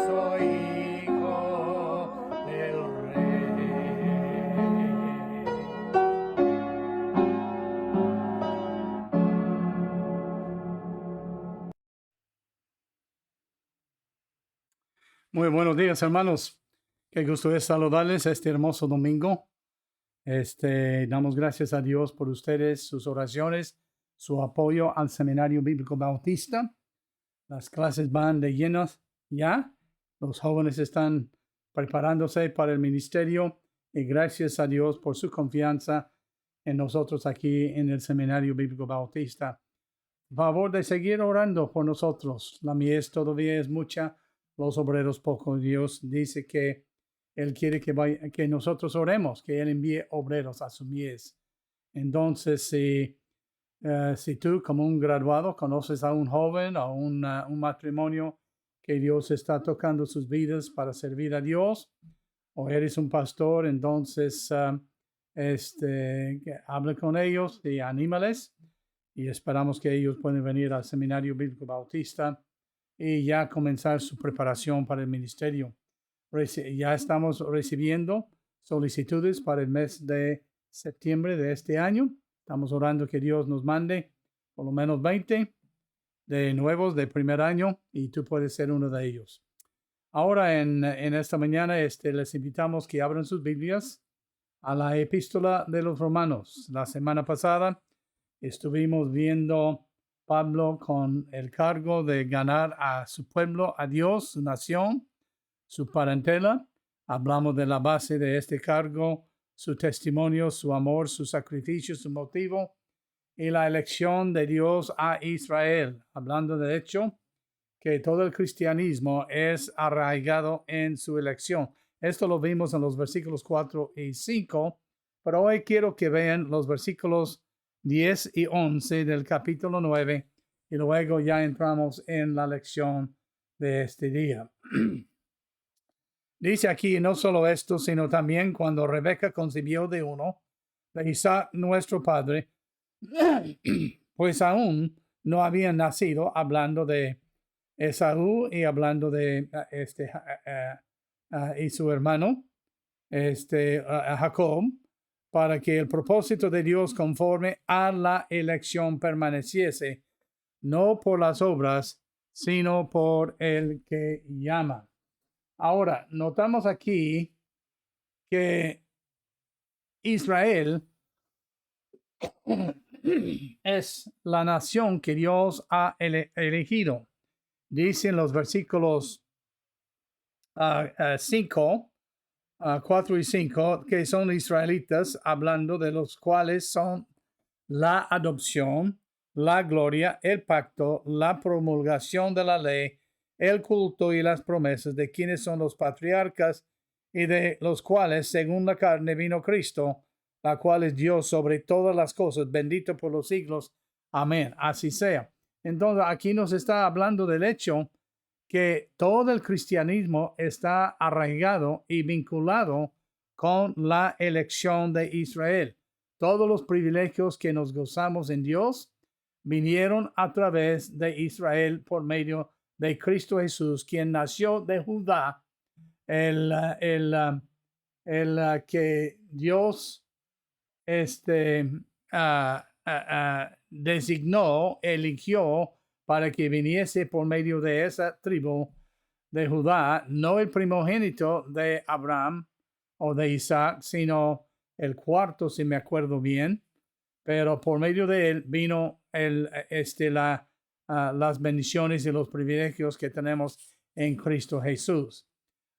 soy hijo del Rey. Muy buenos días, hermanos. Qué gusto es saludarles este hermoso domingo. Damos gracias a Dios por ustedes, sus oraciones, su apoyo al Seminario Bíblico Bautista. Las clases van de llenas ya. Los jóvenes están preparándose para el ministerio y gracias a Dios por su confianza en nosotros aquí en el Seminario Bíblico Bautista. Favor de seguir orando por nosotros. La mies todavía es mucha, los obreros pocos. Dios dice que Él quiere que nosotros oremos, que Él envíe obreros a su mies. Entonces, si tú como un graduado conoces a un joven o un matrimonio que Dios está tocando sus vidas para servir a Dios, o eres un pastor, entonces hable con ellos y anímales. Y esperamos que ellos puedan venir al Seminario Bíblico Bautista y ya comenzar su preparación para el ministerio. Ya estamos recibiendo solicitudes para el mes de septiembre de este año. Estamos orando que Dios nos mande por lo menos 20 de nuevos de primer año y tú puedes ser uno de ellos. Ahora en esta mañana les invitamos que abran sus Biblias a la epístola de los Romanos. La semana pasada estuvimos viendo Pablo con el cargo de ganar a su pueblo, a Dios, su nación, su parentela. Hablamos de la base de este cargo, su testimonio, su amor, su sacrificio, su motivo y la elección de Dios a Israel. Hablando de hecho que todo el cristianismo es arraigado en su elección. Esto lo vimos en los versículos 4 y 5, pero hoy quiero que vean los versículos 10 y 11 del capítulo 9 y luego ya entramos en la lección de este día. Dice aquí no solo esto, sino también cuando Rebeca concibió de uno, de Isaac nuestro padre, pues aún no habían nacido, hablando de Esaú y hablando de y su hermano, Jacob, para que el propósito de Dios conforme a la elección permaneciese, no por las obras, sino por el que llama. Ahora, notamos aquí que Israel es la nación que Dios ha elegido. Dicen los versículos 4 y 5, que son israelitas, hablando de los cuales son la adopción, la gloria, el pacto, la promulgación de la ley, el culto y las promesas, de quienes son los patriarcas y de los cuales, según la carne, vino Cristo, la cual es Dios sobre todas las cosas, bendito por los siglos. Amén. Así sea. Entonces, aquí nos está hablando del hecho que todo el cristianismo está arraigado y vinculado con la elección de Israel. Todos los privilegios que nos gozamos en Dios vinieron a través de Israel por medio de Cristo Jesús, quien nació de Judá, que Dios designó, eligió para que viniese por medio de esa tribu de Judá, no el primogénito de Abraham o de Isaac, sino el cuarto, si me acuerdo bien, pero por medio de él vino las bendiciones y los privilegios que tenemos en Cristo Jesús.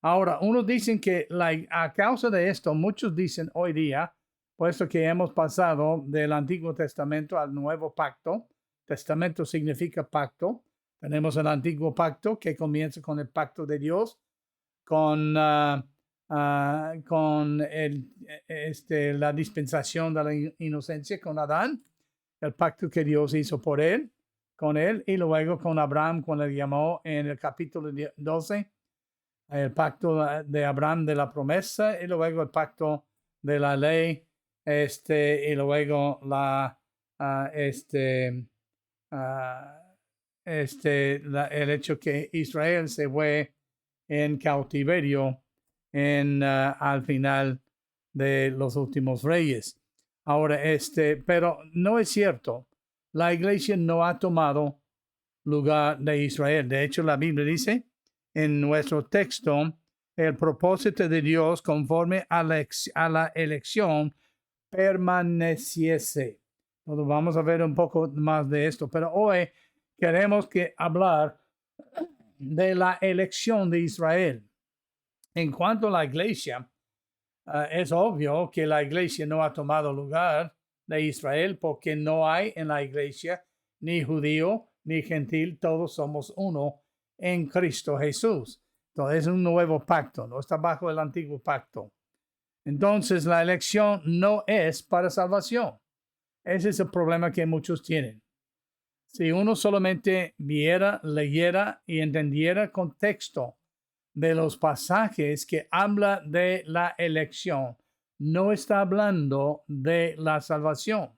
Ahora, unos dicen que a causa de esto, muchos dicen hoy día, puesto que hemos pasado del Antiguo Testamento al Nuevo Pacto. Testamento significa pacto. Tenemos el Antiguo Pacto que comienza con el pacto de Dios, con la dispensación de la inocencia con Adán, el pacto que Dios hizo con él, y luego con Abraham, cuando le llamó en el capítulo 12, el pacto de Abraham de la promesa, y luego el pacto de la ley, y luego el hecho que Israel se fue en cautiverio al final de los últimos reyes. Ahora, pero no es cierto. La iglesia no ha tomado lugar de Israel. De hecho, la Biblia dice en nuestro texto, el propósito de Dios conforme a la elección permaneciese. Entonces, vamos a ver un poco más de esto, pero hoy queremos hablar de la elección de Israel. En cuanto a la iglesia, es obvio que la iglesia no ha tomado lugar de Israel porque no hay en la iglesia ni judío ni gentil, todos somos uno en Cristo Jesús. Entonces es un nuevo pacto, no está bajo el antiguo pacto. Entonces la elección no es para salvación. Ese es el problema que muchos tienen. Si uno solamente viera, leyera y entendiera el contexto de los pasajes que habla de la elección, no está hablando de la salvación.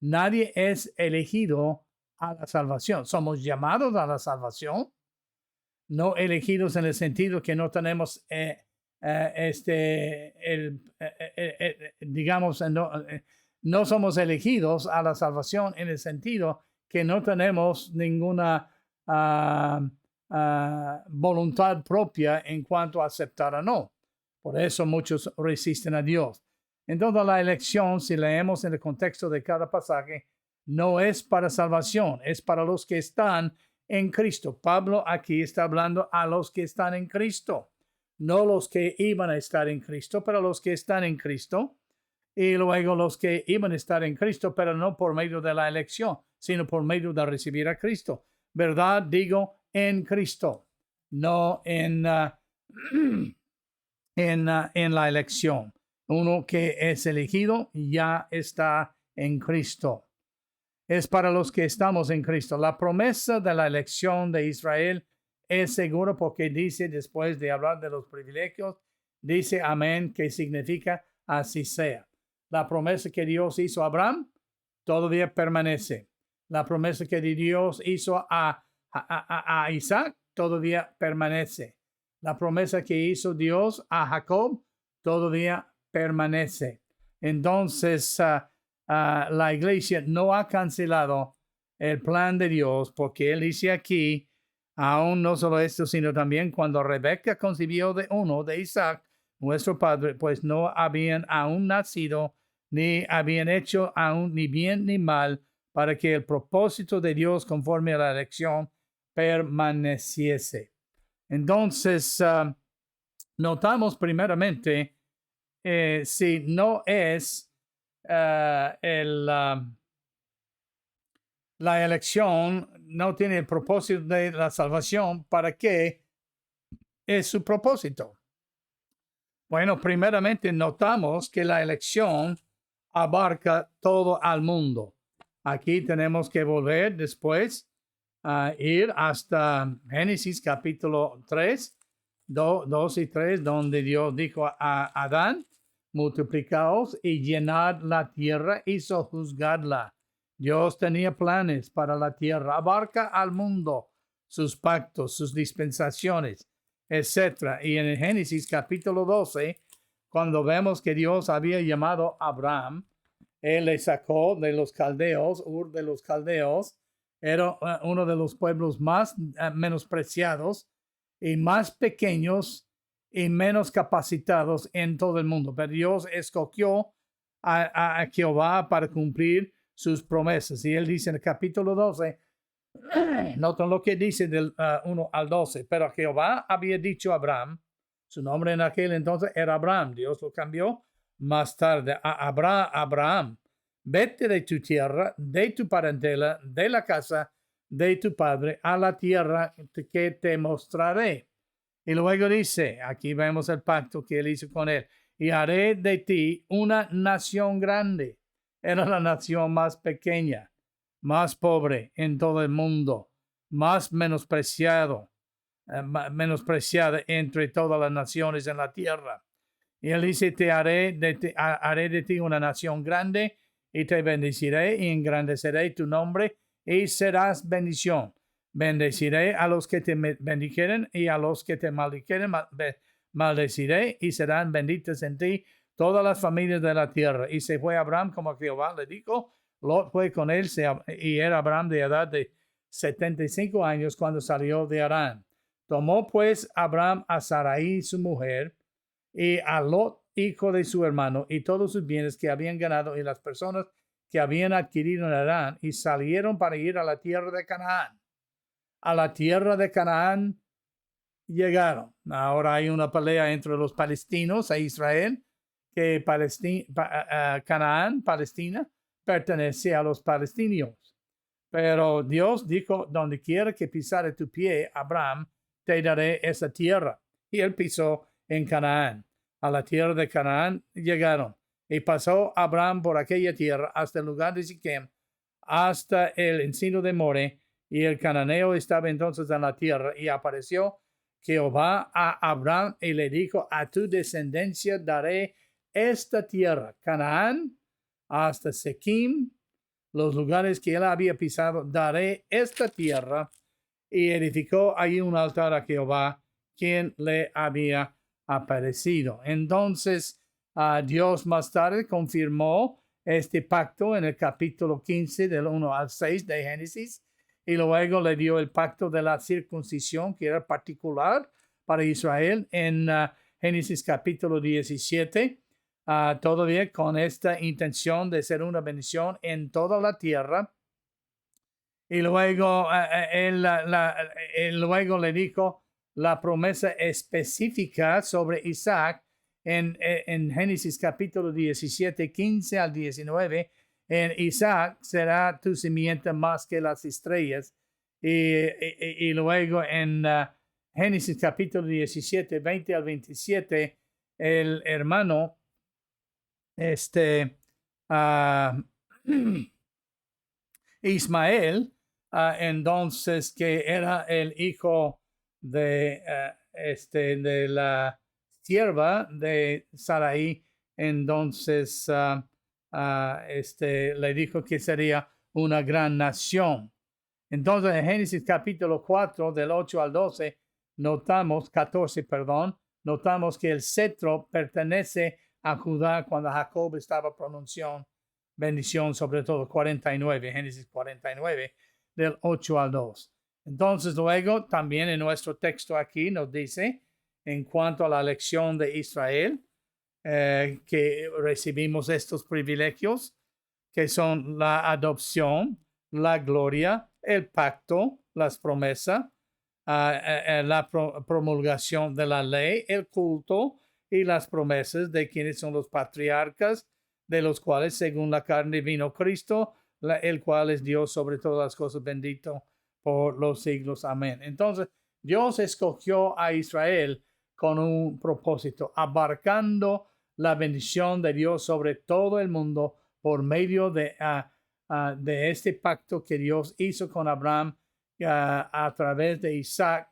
Nadie es elegido a la salvación. Somos llamados a la salvación, no elegidos en el sentido que no tenemos, digamos, no somos elegidos a la salvación en el sentido que no tenemos ninguna voluntad propia en cuanto a aceptar o no. Por eso muchos resisten a Dios. Entonces la elección, si leemos en el contexto de cada pasaje, no es para salvación, es para los que están en Cristo. Pablo aquí está hablando a los que están en Cristo, no los que iban a estar en Cristo, pero los que están en Cristo. Y luego los que iban a estar en Cristo, pero no por medio de la elección, sino por medio de recibir a Cristo. ¿Verdad? Digo, en Cristo, no en la elección. Uno que es elegido ya está en Cristo. Es para los que estamos en Cristo. La promesa de la elección de Israel es segura porque dice, después de hablar de los privilegios, dice amén, que significa así sea. La promesa que Dios hizo a Abraham todavía permanece. La promesa que Dios hizo a Isaac todavía permanece. La promesa que hizo Dios a Jacob todavía permanece. Entonces, la iglesia no ha cancelado el plan de Dios porque él dice aquí, aún no solo esto, sino también cuando Rebeca concibió de Isaac, nuestro padre, pues no habían aún nacido, ni habían hecho aún ni bien ni mal, para que el propósito de Dios conforme a la elección permaneciese. Entonces, notamos primeramente, si no es la elección, no tiene el propósito de la salvación, ¿para qué es su propósito? Bueno, primeramente notamos que la elección abarca todo al mundo. Aquí tenemos que volver después a ir hasta Génesis capítulo 3, 2 y 3, donde Dios dijo a Adán, multiplicaos y llenad la tierra y sojuzgadla. Dios tenía planes para la tierra, abarca al mundo, sus pactos, sus dispensaciones, etc. Y en Génesis capítulo 12, cuando vemos que Dios había llamado a Abraham, él le sacó de los caldeos, Ur de los caldeos, era uno de los pueblos más menospreciados y más pequeños y menos capacitados en todo el mundo. Pero Dios escogió a Jehová para cumplir sus promesas. Y él dice en el capítulo 12, noten lo que dice del 1 al 12, pero Jehová había dicho a Abraham, su nombre en aquel entonces era Abraham, Dios lo cambió más tarde a Abraham, vete de tu tierra, de tu parentela, de la casa de tu padre, a la tierra que te mostraré. Y luego dice, aquí vemos el pacto que él hizo con él, y haré de ti una nación grande. Era la nación más pequeña, más pobre en todo el mundo, más menospreciada entre todas las naciones en la tierra. Y él dice, haré de ti una nación grande y te bendeciré y engrandeceré tu nombre y serás bendición. Bendeciré a los que te bendijeren y a los que te maldijeren maldeciré y serán benditas en ti todas las familias de la tierra. Y se fue Abraham como Jehová le dijo. Lot fue con él y era Abraham de edad de 75 años cuando salió de Harán. Tomó pues Abraham a Sarai su mujer y a Lot hijo de su hermano y todos sus bienes que habían ganado y las personas que habían adquirido en Harán y salieron para ir a la tierra de Canaán. A la tierra de Canaán llegaron. Ahora hay una pelea entre los palestinos e Israel, que Canaán, Palestina, pertenece a los palestinos. Pero Dios dijo, donde quiera que pisare tu pie, Abraham, te daré esa tierra. Y él pisó en Canaán. A la tierra de Canaán llegaron. Y pasó Abraham por aquella tierra hasta el lugar de Siquem, hasta el encino de More. Y el cananeo estaba entonces en la tierra. Y apareció Jehová a Abraham y le dijo, a tu descendencia daré esta tierra, Canaán, hasta Siquem, los lugares que él había pisado, daré esta tierra. Y edificó allí un altar a Jehová, quien le había aparecido. Entonces, Dios más tarde confirmó este pacto en el capítulo 15 del 1 al 6 de Génesis. Y luego le dio el pacto de la circuncisión, que era particular para Israel, en Génesis capítulo 17. Todavía con esta intención de ser una bendición en toda la tierra. Y luego, luego le dijo la promesa específica sobre Isaac en Génesis capítulo 17, 15 al 19. En Isaac será tu simiente más que las estrellas. Y luego en Génesis capítulo 17, 20 al 27, el hermano Ismael, entonces que era el hijo de la sierva de Sarai, entonces le dijo que sería una gran nación. Entonces en Génesis capítulo 4 del 8 al 12 14, notamos que el cetro pertenece a Judá cuando Jacob estaba pronunciando bendición, sobre todo 49, Génesis 49, del 8 al 2. Entonces luego también en nuestro texto aquí nos dice, en cuanto a la elección de Israel, que recibimos estos privilegios, que son la adopción, la gloria, el pacto, las promesas, la promulgación de la ley, el culto y las promesas de quienes son los patriarcas, de los cuales según la carne vino Cristo, el cual es Dios sobre todas las cosas, bendito por los siglos. Amén. Entonces, Dios escogió a Israel con un propósito, abarcando la bendición de Dios sobre todo el mundo por medio de este pacto que Dios hizo con Abraham a través de Isaac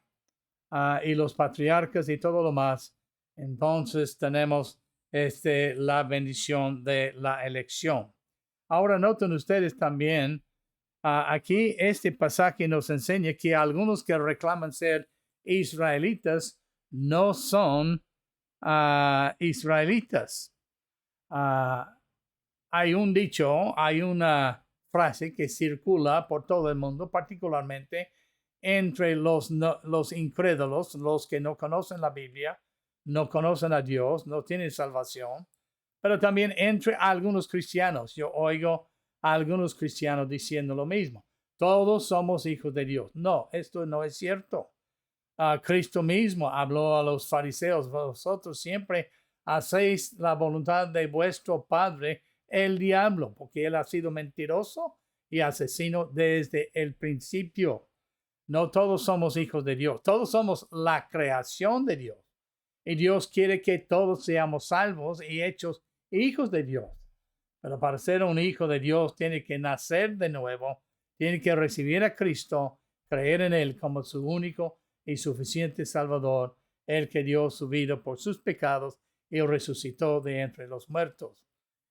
y los patriarcas y todo lo más. Entonces tenemos la bendición de la elección. Ahora noten ustedes también, aquí este pasaje nos enseña que algunos que reclaman ser israelitas no son israelitas. Hay un dicho, hay una frase que circula por todo el mundo, particularmente entre los incrédulos, los que no conocen la Biblia, no conocen a Dios, no tienen salvación, pero también entre algunos cristianos. Yo oigo a algunos cristianos diciendo lo mismo. Todos somos hijos de Dios. No, esto no es cierto. Cristo mismo habló a los fariseos, vosotros siempre hacéis la voluntad de vuestro padre, el diablo, porque él ha sido mentiroso y asesino desde el principio. No todos somos hijos de Dios, todos somos la creación de Dios. Y Dios quiere que todos seamos salvos y hechos hijos de Dios. Pero para ser un hijo de Dios tiene que nacer de nuevo, tiene que recibir a Cristo, creer en Él como su único y suficiente Salvador, el que dio su vida por sus pecados y resucitó de entre los muertos.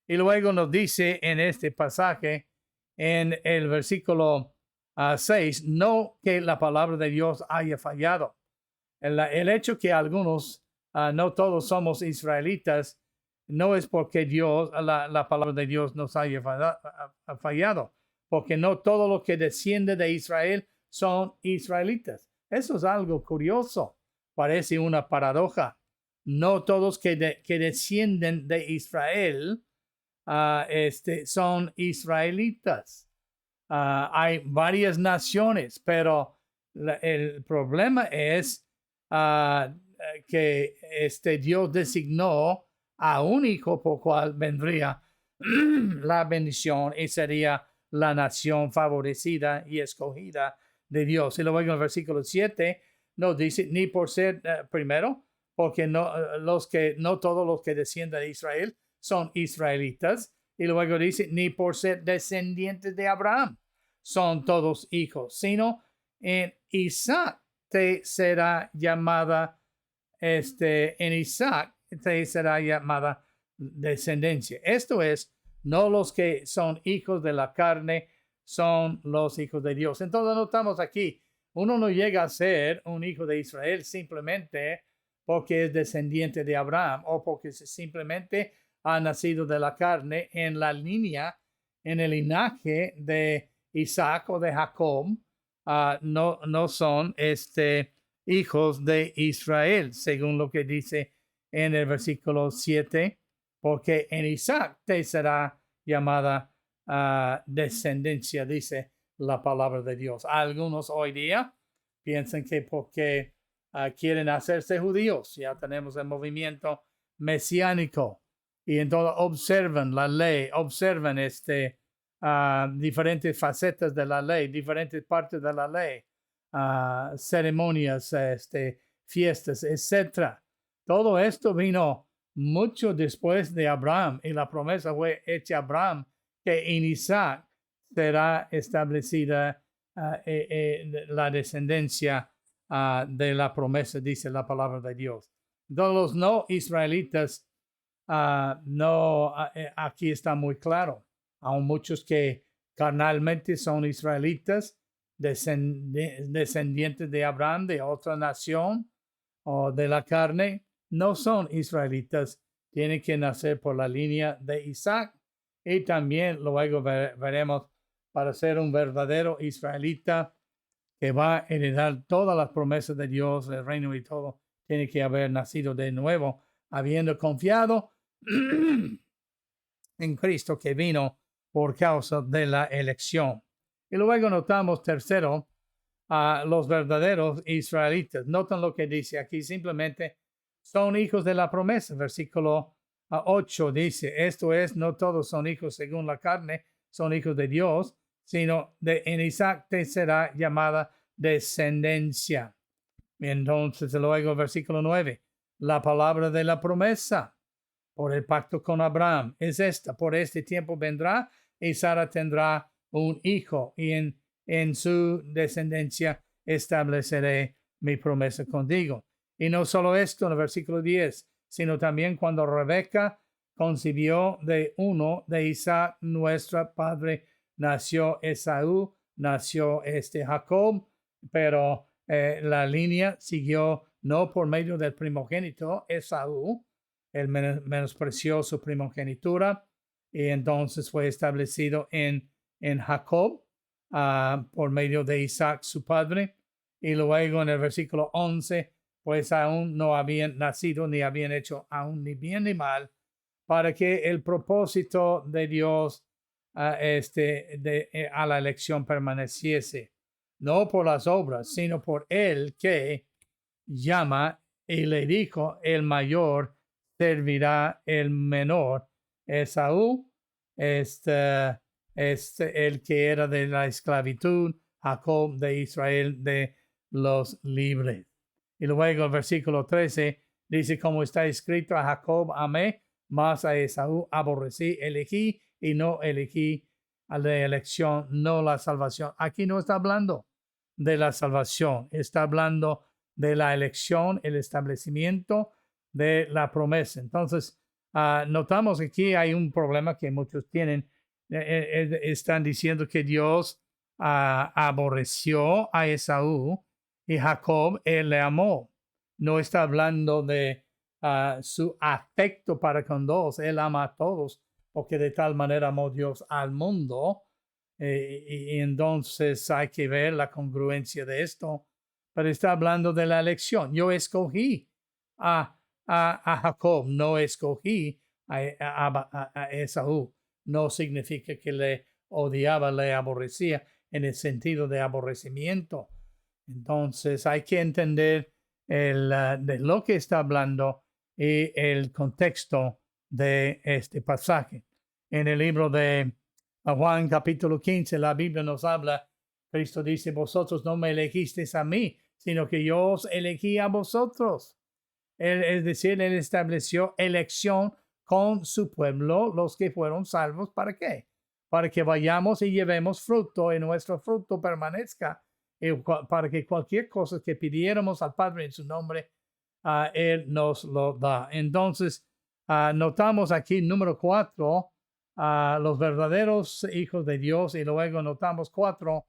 Y luego nos dice en este pasaje, en el versículo 6, no que la palabra de Dios haya fallado. El hecho que algunos, no todos somos israelitas, no es porque Dios, la palabra de Dios nos haya fallado, porque no todo lo que desciende de Israel son israelitas. Eso es algo curioso, parece una paradoja. No todos que descienden de Israel son israelitas. Hay varias naciones, pero el problema es que Dios designó a un hijo por cual vendría la bendición y sería la nación favorecida y escogida de Dios. Y luego en el versículo 7 nos dice, ni por ser primero, porque no todos los que descienden de Israel son israelitas. Y luego dice, ni por ser descendientes de Abraham son todos hijos, sino en Isaac te será llamada, en Isaac te será llamada descendencia. Esto es, no los que son hijos de la carne, son los hijos de Dios. Entonces notamos aquí, uno no llega a ser un hijo de Israel simplemente porque es descendiente de Abraham o porque simplemente ha nacido de la carne en la línea, en el linaje de Isaac o de Jacob. No son hijos de Israel, según lo que dice en el versículo 7, porque en Isaac te será llamada descendencia, dice la palabra de Dios. Algunos hoy día piensan que porque quieren hacerse judíos, ya tenemos el movimiento mesiánico, y entonces observan la ley, observan diferentes facetas de la ley, diferentes partes de la ley, ceremonias, fiestas, etcétera. Todo esto vino mucho después de Abraham y la promesa fue hecha a Abraham que en Isaac será establecida la descendencia de la promesa, dice la palabra de Dios. Entonces los no israelitas, aquí está muy claro. Aún muchos que carnalmente son israelitas, descendientes de Abraham, de otra nación o de la carne, no son israelitas. Tienen que nacer por la línea de Isaac. Y también luego veremos, para ser un verdadero israelita que va a heredar todas las promesas de Dios, el reino y todo, tiene que haber nacido de nuevo, habiendo confiado en Cristo que vino por causa de la elección. Y luego notamos tercero, a los verdaderos israelitas. Notan lo que dice aquí, simplemente son hijos de la promesa. Versículo 8 dice, esto es, no todos son hijos según la carne, son hijos de Dios, sino en Isaac te será llamada descendencia. Entonces luego versículo 9, la palabra de la promesa por el pacto con Abraham es esta: por este tiempo vendrá y Sara tendrá un hijo, y en su descendencia estableceré mi promesa contigo. Y no solo esto en el versículo 10, sino también cuando Rebeca concibió de uno de Isaac, nuestro padre, nació Esaú, nació Jacob, pero la línea siguió no por medio del primogénito Esaú, él menospreció su primogenitura y entonces fue establecido en Jacob por medio de Isaac, su padre. Y luego en el versículo 11, pues aún no habían nacido ni habían hecho aún ni bien ni mal, para que el propósito de Dios a la elección permaneciese, no por las obras, sino por el que llama, y le dijo, el mayor servirá el menor. Esaú, el que era de la esclavitud, Jacob de Israel de los libres. Y luego el versículo 13 dice, como está escrito, a Jacob amé, mas a Esaú aborrecí, elegí y no elegí, a la elección, no la salvación. Aquí no está hablando de la salvación, está hablando de la elección, el establecimiento de la promesa. Entonces, notamos que aquí hay un problema que muchos tienen. Están diciendo que Dios aborreció a Esaú y Jacob él le amó. No está hablando de su afecto para con Dios. Él ama a todos porque de tal manera amó Dios al mundo. Y entonces hay que ver la congruencia de esto. Pero está hablando de la elección. Yo escogí a Jacob, no escogí a Esaú. No significa que le odiaba, le aborrecía en el sentido de aborrecimiento. Entonces hay que entender de lo que está hablando y el contexto de este pasaje. En el libro de Juan capítulo 15, la Biblia nos habla, Cristo dice, vosotros no me elegisteis a mí, sino que yo os elegí a vosotros. Es decir, él estableció elección con su pueblo, los que fueron salvos. ¿Para qué? Para que vayamos y llevemos fruto y nuestro fruto permanezca. Y para que cualquier cosa que pidiéramos al Padre en su nombre, Él nos lo da. Entonces, notamos aquí, número 4, los verdaderos hijos de Dios. Y luego notamos 4,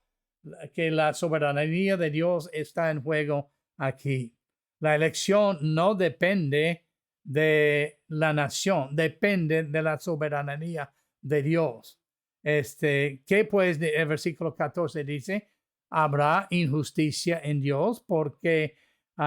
que la soberanía de Dios está en juego aquí. La elección no depende de la depende de la soberanía de Dios. Que pues el versículo 14 dice, habrá injusticia en Dios porque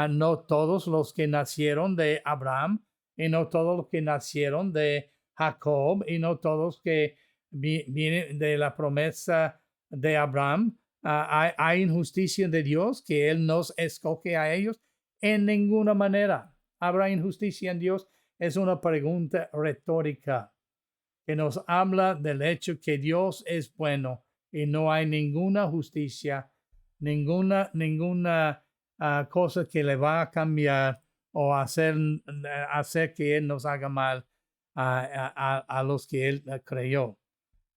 no todos los que nacieron de Abraham y no todos los que nacieron de Jacob y no todos que vienen de la promesa de Abraham, hay injusticia de Dios que Él nos escoge a ellos. En ninguna manera habrá injusticia en Dios. Es una pregunta retórica que nos habla del hecho que Dios es bueno y no hay ninguna justicia, ninguna cosa que le va a cambiar o hacer que Él nos haga mal a los que Él creyó.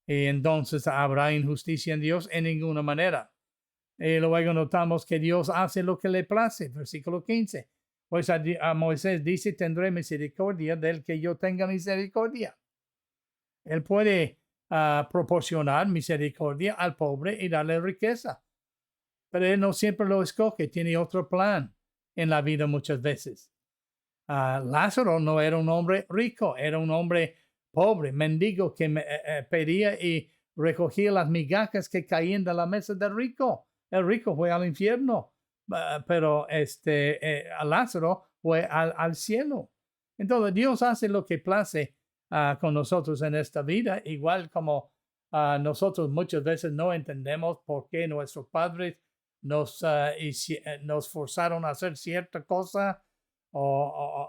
Y entonces habrá injusticia en Dios en ninguna manera. Y luego notamos que Dios hace lo que le place. Versículo 15. Pues a Moisés dice, tendré misericordia del que yo tenga misericordia. Él puede proporcionar misericordia al pobre y darle riqueza. Pero Él no siempre lo escoge. Tiene otro plan en la vida muchas veces. Lázaro no era un hombre rico. Era un hombre pobre, mendigo, que pedía y recogía las migajas que caían de la mesa del rico. El rico fue al infierno, pero a Lázaro fue al cielo. Entonces Dios hace lo que place con nosotros en esta vida, igual como nosotros muchas veces no entendemos por qué nuestros padres nos forzaron a hacer cierta cosa, o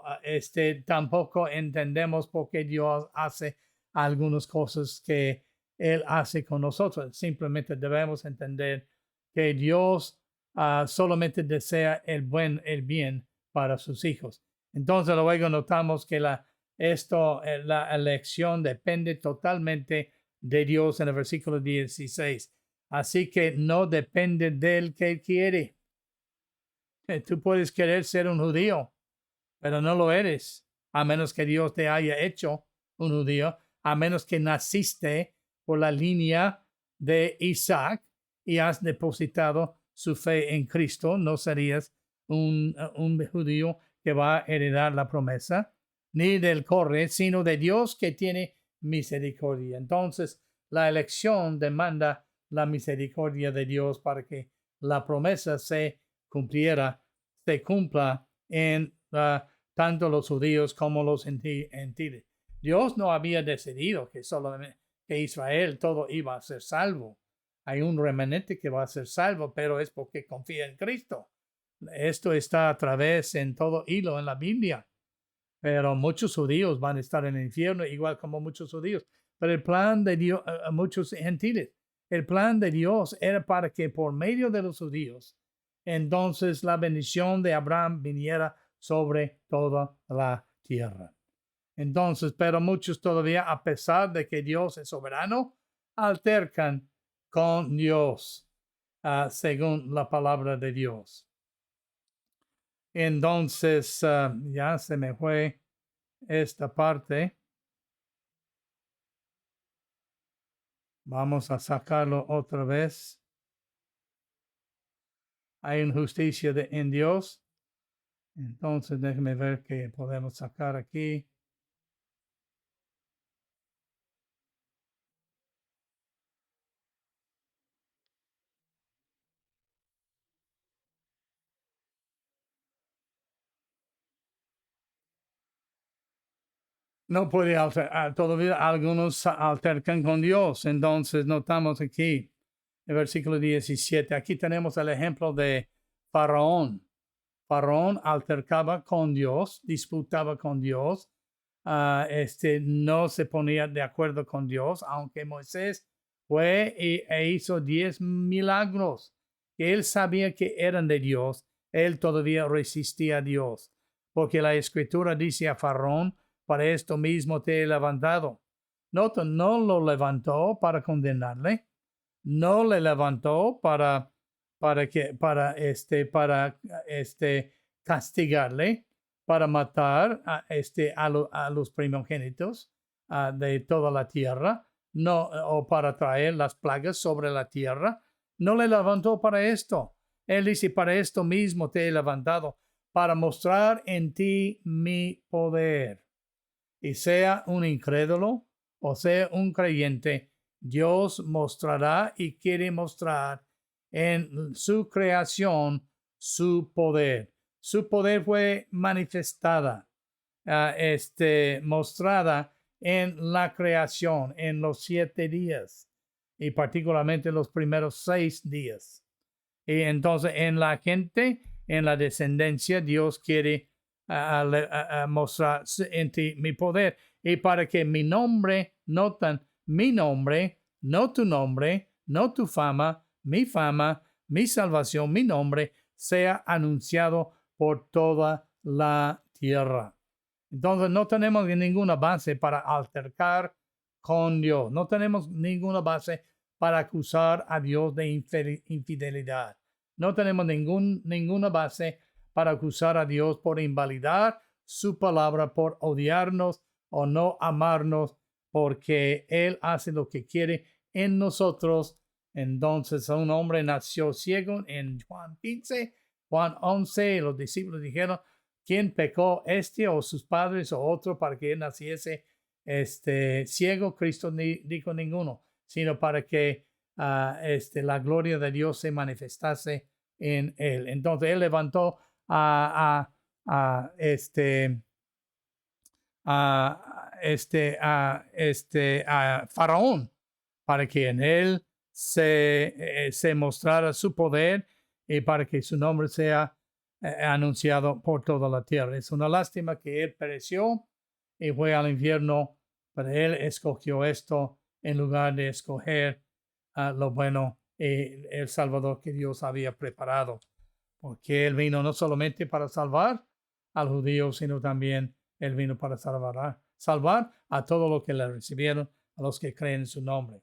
tampoco entendemos por qué Dios hace algunas cosas que Él hace con nosotros. Simplemente debemos entender que Dios solamente desea el bien para sus hijos. Entonces luego notamos que la elección depende totalmente de Dios en el versículo 16. Así que no depende del que quiere. Tú puedes querer ser un judío, pero no lo eres, a menos que Dios te haya hecho un judío, a menos que naciste por la línea de Isaac y has depositado su fe en Cristo, no serías un judío que va a heredar la promesa, ni del corre, sino de Dios que tiene misericordia. Entonces, la elección demanda la misericordia de Dios para que la promesa se cumpla en tanto los judíos como los gentiles. Dios no había decidido que solamente que Israel todo iba a ser salvo. Hay un remanente que va a ser salvo, pero es porque confía en Cristo. Esto está a través en todo hilo en la Biblia. Pero muchos judíos van a estar en el infierno, igual como muchos judíos. Pero el plan de Dios, muchos gentiles, el plan de Dios era para que por medio de los judíos, entonces la bendición de Abraham viniera sobre toda la tierra. Entonces, pero muchos todavía, a pesar de que Dios es soberano, altercan con Dios, según la palabra de Dios. Entonces, ya se me fue esta parte. Vamos a sacarlo otra vez. hay injusticia en Dios. Entonces, déjeme ver qué podemos sacar aquí. No puede todavía algunos altercan con Dios. Entonces, notamos aquí, el versículo 17. Aquí tenemos el ejemplo de Faraón. Faraón altercaba con Dios, disputaba con Dios, no se ponía de acuerdo con Dios, aunque Moisés fue e hizo 10 milagros que él sabía que eran de Dios, él todavía resistía a Dios, porque la escritura dice a Faraón, para esto mismo te he levantado. Nota, no lo levantó para condenarle, no le levantó para castigarle, para matar a los primogénitos de toda la tierra, no, o para traer las plagas sobre la tierra. No le levantó para esto. Él dice, para esto mismo te he levantado, para mostrar en ti mi poder. Y sea un incrédulo o sea un creyente, Dios mostrará y quiere mostrar en su creación su poder. Su poder fue manifestada, mostrada en la creación en los 7 días y particularmente los primeros 6 días. Y entonces en la gente, en la descendencia, Dios quiere mostrar en ti mi poder. Y para que mi nombre, notan, mi nombre, no tu nombre, no tu fama, mi salvación, mi nombre, sea anunciado por toda la tierra. Entonces no tenemos ninguna base para altercar con Dios. No tenemos ninguna base para acusar a Dios de infidelidad. No tenemos ninguna base para acusar a Dios por invalidar su palabra, por odiarnos o no amarnos, porque Él hace lo que quiere en nosotros. Entonces un hombre nació ciego en Juan 15, Juan 11, los discípulos dijeron, ¿quién pecó, este o sus padres o otro para que él naciese ciego? Cristo dijo ninguno, sino para que la gloria de Dios se manifestase en él. Entonces él levantó a Faraón para que en él se mostrara su poder y para que su nombre sea anunciado por toda la tierra. Es una lástima que él pereció y fue al infierno, pero él escogió esto en lugar de escoger lo bueno y el Salvador que Dios había preparado, porque él vino no solamente para salvar al judío, sino también él vino para salvar a todos los que le recibieron, a los que creen en su nombre.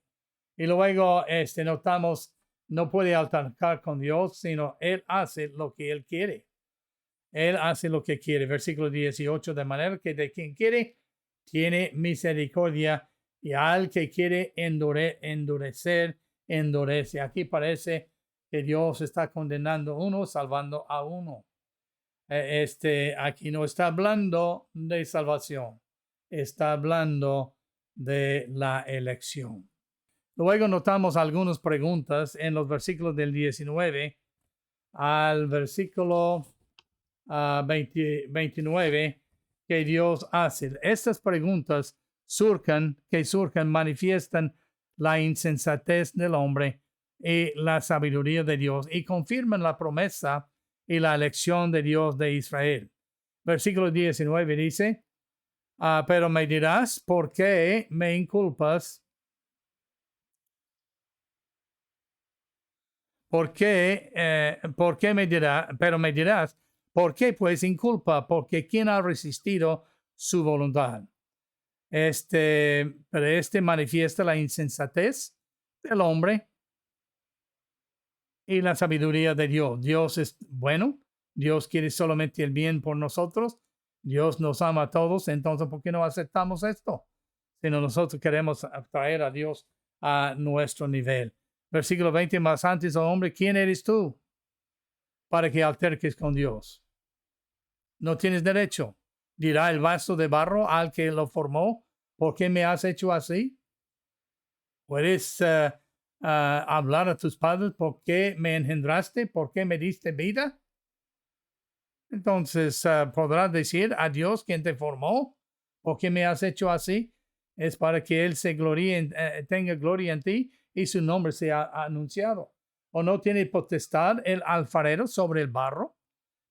Y luego notamos, no puede altercar con Dios, sino él hace lo que él quiere. Él hace lo que quiere. Versículo 18, de manera que de quien quiere, tiene misericordia, y al que quiere endurecer, endurece. Aquí parece que Dios está condenando a uno, salvando a uno. Aquí no está hablando de salvación, está hablando de la elección. Luego notamos algunas preguntas en los versículos del 19 al versículo 29 que Dios hace. Estas preguntas surcan, manifiestan la insensatez del hombre y la sabiduría de Dios y confirman la promesa y la elección de Dios de Israel. Versículo 19 dice, pero me dirás, ¿por qué me inculpas? ¿Por qué pero me dirás, ¿por qué pues inculpa? Porque ¿quién ha resistido su voluntad? Pero manifiesta la insensatez del hombre y la sabiduría de Dios. Dios es bueno, Dios quiere solamente el bien por nosotros, Dios nos ama a todos, entonces ¿por qué no aceptamos esto? Sino nosotros queremos traer a Dios a nuestro nivel. Versículo 20, más antes, oh hombre, ¿quién eres tú? para que alterques con Dios. No tienes derecho. Dirá el vaso de barro al que lo formó, ¿por qué me has hecho así? Puedes hablar a tus padres, ¿por qué me engendraste? ¿Por qué me diste vida? Entonces podrás decir a Dios quien te formó, ¿por qué me has hecho así? Es para que Él se gloríe, tenga gloria en ti y su nombre sea anunciado. ¿O no tiene potestad el alfarero sobre el barro?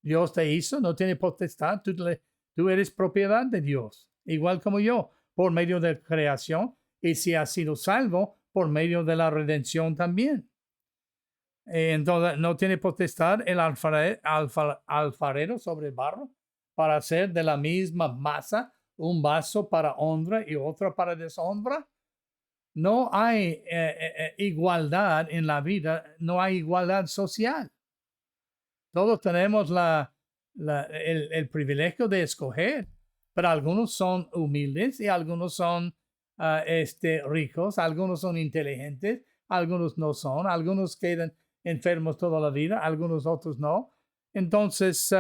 Dios te hizo, no tiene potestad, tú eres propiedad de Dios, igual como yo, por medio de creación, y si has sido salvo, por medio de la redención también. Entonces, no tiene potestad el alfarero sobre el barro para hacer de la misma masa un vaso para honra y otro para deshonra. No hay igualdad en la vida, no hay igualdad social. Todos tenemos el privilegio de escoger, pero algunos son humildes y algunos son ricos, algunos son inteligentes, algunos no son, algunos quedan enfermos toda la vida, algunos otros no. Entonces,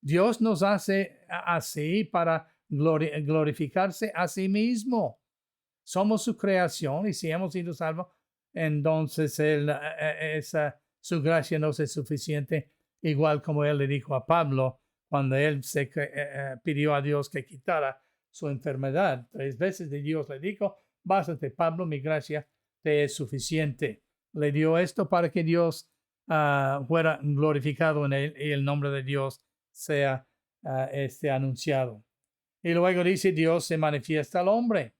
Dios nos hace así para glorificarse a sí mismo. Somos su creación y si hemos sido salvos, entonces su gracia nos es suficiente, igual como él le dijo a Pablo cuando él pidió a Dios que quitara su enfermedad. 3 veces de Dios le dijo, bástate Pablo, mi gracia te es suficiente. Le dio esto para que Dios fuera glorificado en él y el nombre de Dios sea anunciado. Y luego dice, Dios se manifiesta al hombre.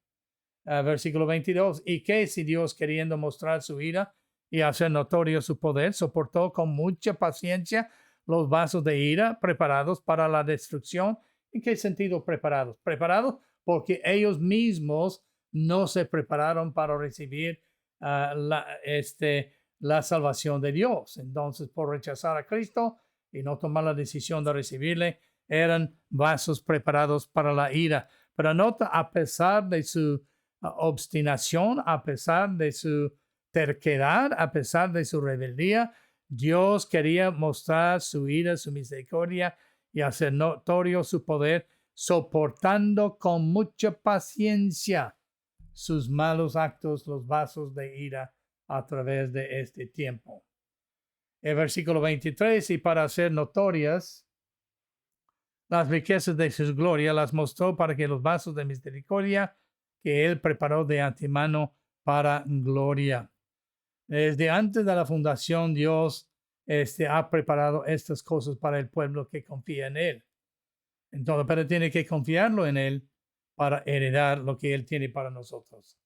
Versículo 22. ¿Y qué si Dios, queriendo mostrar su ira y hacer notorio su poder, soportó con mucha paciencia los vasos de ira preparados para la destrucción? ¿En qué sentido preparados? Preparados porque ellos mismos no se prepararon para recibir la salvación de Dios. Entonces, por rechazar a Cristo y no tomar la decisión de recibirle, eran vasos preparados para la ira. Pero nota, a pesar de su obstinación, a pesar de su terquedad, a pesar de su rebeldía, Dios quería mostrar su ira, su misericordia y hacer notorio su poder, soportando con mucha paciencia sus malos actos, los vasos de ira a través de este tiempo. El versículo 23, y para hacer notorias las riquezas de su gloria, las mostró para que los vasos de misericordia que él preparó de antemano para gloria. Desde antes de la fundación, Dios ha preparado estas cosas para el pueblo que confía en él. Entonces, pero tiene que confiarlo en él para heredar lo que él tiene para nosotros.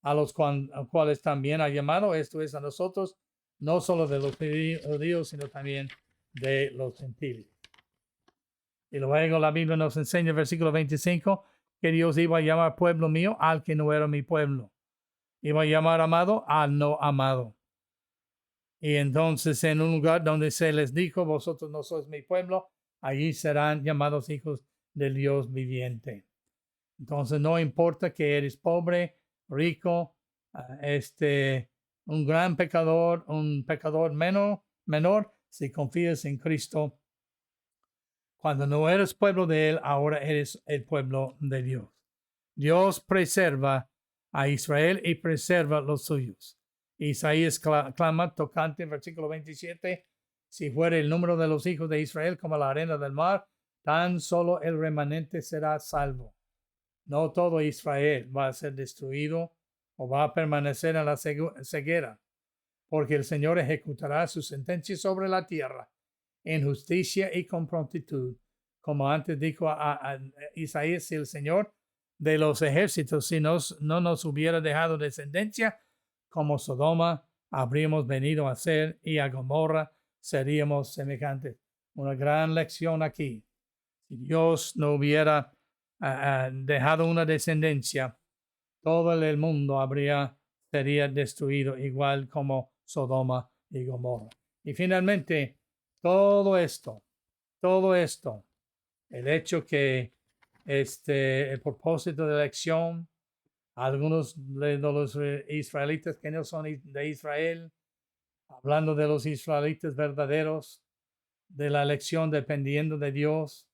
A los cuales también ha llamado, esto es a nosotros, no solo de los judíos, sino también de los gentiles. Y luego la Biblia nos enseña, el versículo 25, que Dios iba a llamar pueblo mío al que no era mi pueblo. Iba a llamar amado al no amado. Y entonces en un lugar donde se les dijo, vosotros no sois mi pueblo, allí serán llamados hijos del Dios viviente. Entonces no importa que eres pobre, rico, un gran pecador, un pecador menor, si confías en Cristo, cuando no eres pueblo de Él, ahora eres el pueblo de Dios. Dios preserva a Israel y preserva los suyos. Isaías clama tocante en versículo 27, si fuere el número de los hijos de Israel como la arena del mar, tan solo el remanente será salvo. No todo Israel va a ser destruido o va a permanecer en la ceguera, porque el Señor ejecutará su sentencia sobre la tierra en justicia y con prontitud, como antes dijo a Isaías, si el Señor de los ejércitos, si no nos hubiera dejado descendencia, como Sodoma habríamos venido a ser y a Gomorra seríamos semejantes. Una gran lección aquí. Si Dios no hubiera dejado una descendencia, todo el mundo sería destruido igual como Sodoma y Gomorra. Y finalmente, todo esto, el hecho que el propósito de elección, algunos de los israelitas que no son de Israel, hablando de los israelitas verdaderos, de la elección dependiendo de Dios.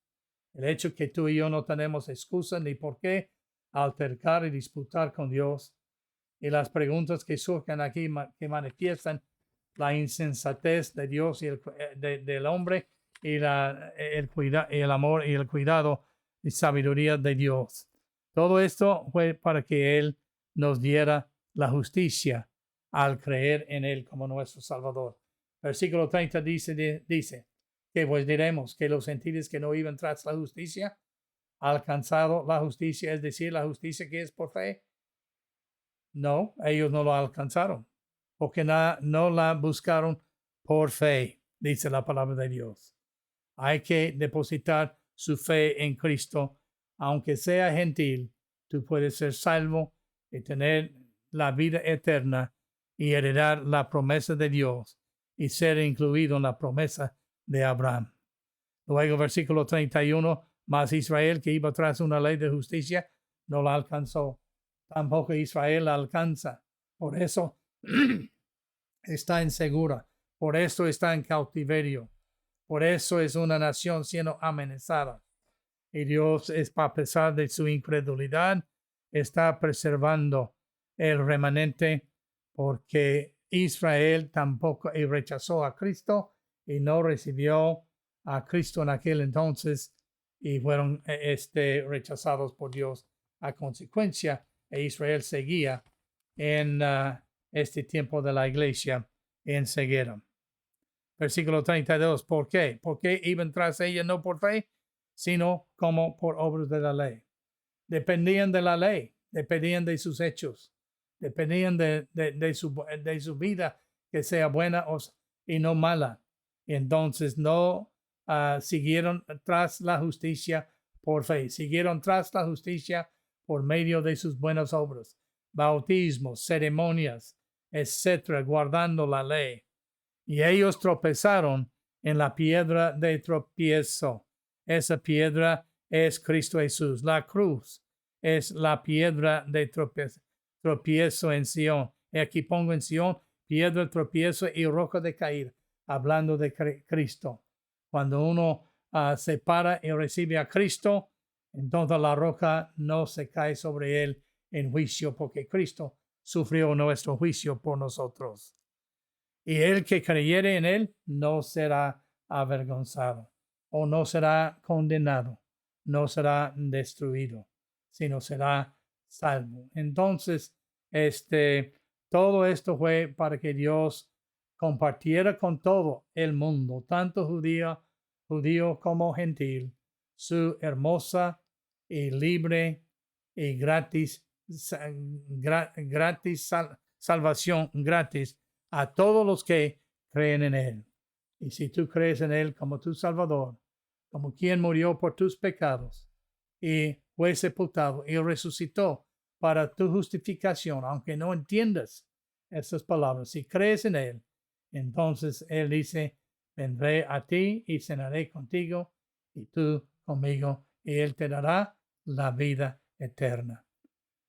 El hecho que tú y yo no tenemos excusa ni por qué altercar y disputar con Dios. Y las preguntas que surgen aquí que manifiestan la insensatez de Dios y del hombre y el amor y el cuidado y sabiduría de Dios. Todo esto fue para que Él nos diera la justicia al creer en Él como nuestro Salvador. Versículo 30 dice que pues diremos que los gentiles que no iban tras la justicia han alcanzado la justicia, es decir, la justicia que es por fe. No, ellos no lo alcanzaron, porque no la buscaron por fe, dice la palabra de Dios. Hay que depositar su fe en Cristo, aunque sea gentil. Tú puedes ser salvo y tener la vida eterna y heredar la promesa de Dios y ser incluido en la promesa de Abraham. Luego, versículo 31, mas Israel, que iba tras una ley de justicia, no la alcanzó. Tampoco Israel la alcanza. Por eso está insegura. Por eso está en cautiverio. Por eso es una nación siendo amenazada. Y Dios, a pesar de su incredulidad, está preservando el remanente, porque Israel tampoco rechazó a Cristo y no recibió a Cristo en aquel entonces y fueron rechazados por Dios a consecuencia. E Israel seguía en este tiempo de la iglesia en ceguera. Versículo 32. ¿Por qué? Porque iban tras ella no por fe, sino como por obras de la ley. Dependían de la ley, dependían de sus hechos, dependían de su vida que sea buena y no mala. Entonces no siguieron tras la justicia por fe, siguieron tras la justicia por medio de sus buenas obras, bautismos, ceremonias, etcétera, guardando la ley. Y ellos tropezaron en la piedra de tropiezo. Esa piedra es Cristo Jesús. La cruz es la piedra de tropiezo en Sion. Y aquí pongo en Sion piedra, tropiezo y roca de caída, hablando de Cristo. Cuando uno se para y recibe a Cristo, entonces la roca no se cae sobre él en juicio, porque Cristo sufrió nuestro juicio por nosotros. Y el que creyere en él no será avergonzado o no será condenado, no será destruido, sino será salvo. Entonces, todo esto fue para que Dios compartiera con todo el mundo, tanto judío como gentil, su hermosa y libre y gratis salvación gratis a todos los que creen en Él. Y si tú crees en Él como tu Salvador, como quien murió por tus pecados y fue sepultado y resucitó para tu justificación, aunque no entiendas esas palabras, si crees en Él, entonces Él dice, vendré a ti y cenaré contigo y tú conmigo, y Él te dará la vida eterna.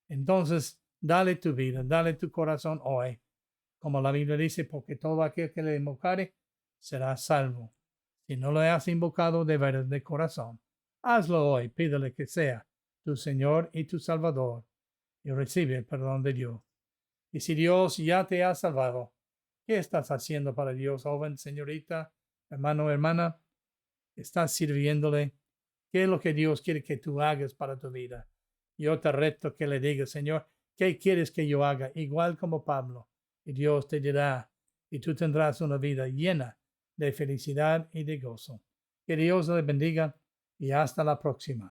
Entonces, dale tu vida, dale tu corazón hoy. Como la Biblia dice, porque todo aquel que le invocare será salvo. Si no lo has invocado de veras de corazón, hazlo hoy, pídele que sea tu Señor y tu Salvador y recibe el perdón de Dios. Y si Dios ya te ha salvado, ¿qué estás haciendo para Dios, joven, señorita, hermano, hermana? ¿Estás sirviéndole? ¿Qué es lo que Dios quiere que tú hagas para tu vida? Yo te reto que le digas, Señor, ¿qué quieres que yo haga? Igual como Pablo. Y Dios te dirá, y tú tendrás una vida llena de felicidad y de gozo. Que Dios le bendiga y hasta la próxima.